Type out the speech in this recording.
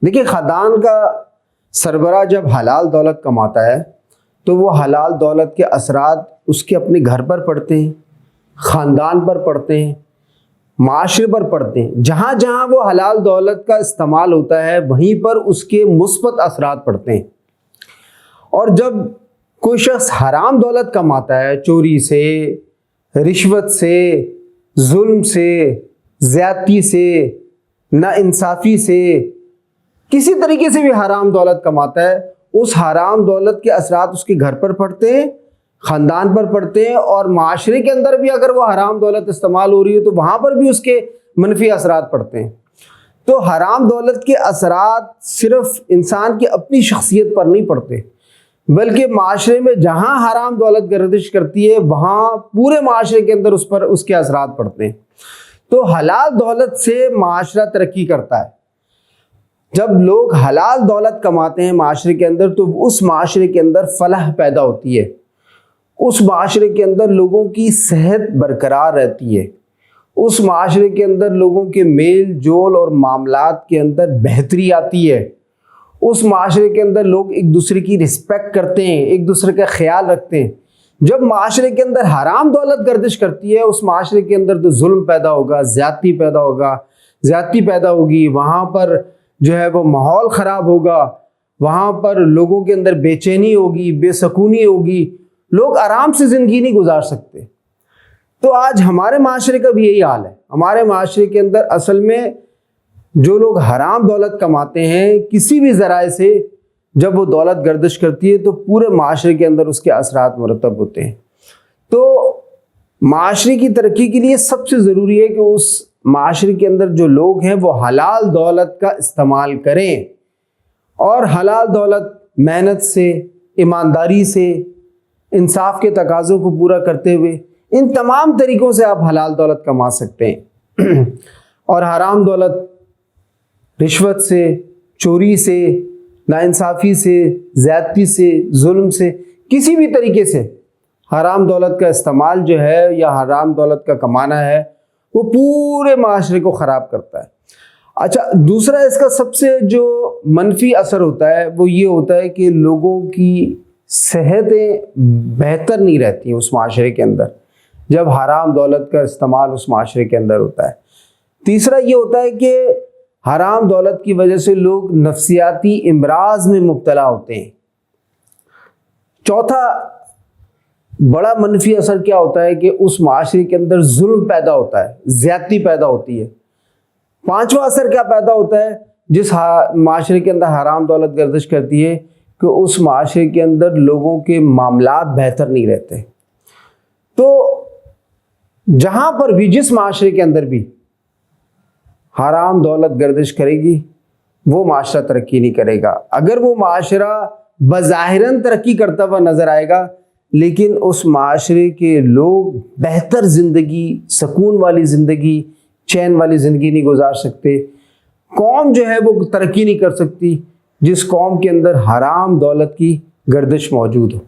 دیکھیے خاندان کا سربراہ جب حلال دولت کماتا ہے تو وہ حلال دولت کے اثرات اس کے اپنے گھر پر پڑتے ہیں، خاندان پر پڑتے ہیں، معاشرے پر پڑتے ہیں۔ جہاں جہاں وہ حلال دولت کا استعمال ہوتا ہے وہیں پر اس کے مثبت اثرات پڑتے ہیں۔ اور جب کوئی شخص حرام دولت کماتا ہے، چوری سے، رشوت سے، ظلم سے، زیادتی سے، ناانصافی سے، کسی طریقے سے بھی حرام دولت کماتا ہے، اس حرام دولت کے اثرات اس کے گھر پر پڑتے ہیں، خاندان پر پڑتے ہیں، اور معاشرے کے اندر بھی اگر وہ حرام دولت استعمال ہو رہی ہے تو وہاں پر بھی اس کے منفی اثرات پڑتے ہیں۔ تو حرام دولت کے اثرات صرف انسان کی اپنی شخصیت پر نہیں پڑتے، بلکہ معاشرے میں جہاں حرام دولت گردش کرتی ہے وہاں پورے معاشرے کے اندر اس کے اثرات پڑتے ہیں۔ تو حلال دولت سے معاشرہ ترقی کرتا ہے۔ جب لوگ حلال دولت کماتے ہیں معاشرے کے اندر تو اس معاشرے کے اندر فلاح پیدا ہوتی ہے، اس معاشرے کے اندر لوگوں کی صحت برقرار رہتی ہے، اس معاشرے کے اندر لوگوں کے میل جول اور معاملات کے اندر بہتری آتی ہے، اس معاشرے کے اندر لوگ ایک دوسرے کی رسپیکٹ کرتے ہیں، ایک دوسرے کا خیال رکھتے ہیں۔ جب معاشرے کے اندر حرام دولت گردش کرتی ہے اس معاشرے کے اندر تو ظلم پیدا ہوگا، زیادتی پیدا ہوگی، وہاں پر جو ہے وہ ماحول خراب ہوگا، وہاں پر لوگوں کے اندر بے چینی ہوگی، بے سکونی ہوگی، لوگ آرام سے زندگی نہیں گزار سکتے۔ تو آج ہمارے معاشرے کا بھی یہی حال ہے۔ ہمارے معاشرے کے اندر اصل میں جو لوگ حرام دولت کماتے ہیں کسی بھی ذرائع سے، جب وہ دولت گردش کرتی ہے تو پورے معاشرے کے اندر اس کے اثرات مرتب ہوتے ہیں۔ تو معاشرے کی ترقی کے لیے سب سے ضروری ہے کہ اس معاشرے کے اندر جو لوگ ہیں وہ حلال دولت کا استعمال کریں، اور حلال دولت محنت سے، ایمانداری سے، انصاف کے تقاضوں کو پورا کرتے ہوئے ان تمام طریقوں سے آپ حلال دولت کما سکتے ہیں۔ اور حرام دولت رشوت سے، چوری سے، ناانصافی سے، زیادتی سے، ظلم سے، کسی بھی طریقے سے حرام دولت کا استعمال جو ہے یا حرام دولت کا کمانا ہے وہ پورے معاشرے کو خراب کرتا ہے۔ اچھا، دوسرا اس کا سب سے جو منفی اثر ہوتا ہے وہ یہ ہوتا ہے کہ لوگوں کی صحتیں بہتر نہیں رہتی ہیں اس معاشرے کے اندر جب حرام دولت کا استعمال اس معاشرے کے اندر ہوتا ہے۔ تیسرا یہ ہوتا ہے کہ حرام دولت کی وجہ سے لوگ نفسیاتی امراض میں مبتلا ہوتے ہیں۔ چوتھا بڑا منفی اثر کیا ہوتا ہے کہ اس معاشرے کے اندر ظلم پیدا ہوتا ہے، زیادتی پیدا ہوتی ہے۔ پانچواں اثر کیا پیدا ہوتا ہے؟ جس معاشرے کے اندر حرام دولت گردش کرتی ہے کہ اس معاشرے کے اندر لوگوں کے معاملات بہتر نہیں رہتے۔ تو جہاں پر بھی، جس معاشرے کے اندر بھی حرام دولت گردش کرے گی وہ معاشرہ ترقی نہیں کرے گا۔ اگر وہ معاشرہ بظاہراً ترقی کرتا ہوا نظر آئے گا لیکن اس معاشرے کے لوگ بہتر زندگی، سکون والی زندگی، چین والی زندگی نہیں گزار سکتے۔ قوم جو ہے وہ ترقی نہیں کر سکتی جس قوم کے اندر حرام دولت کی گردش موجود ہو۔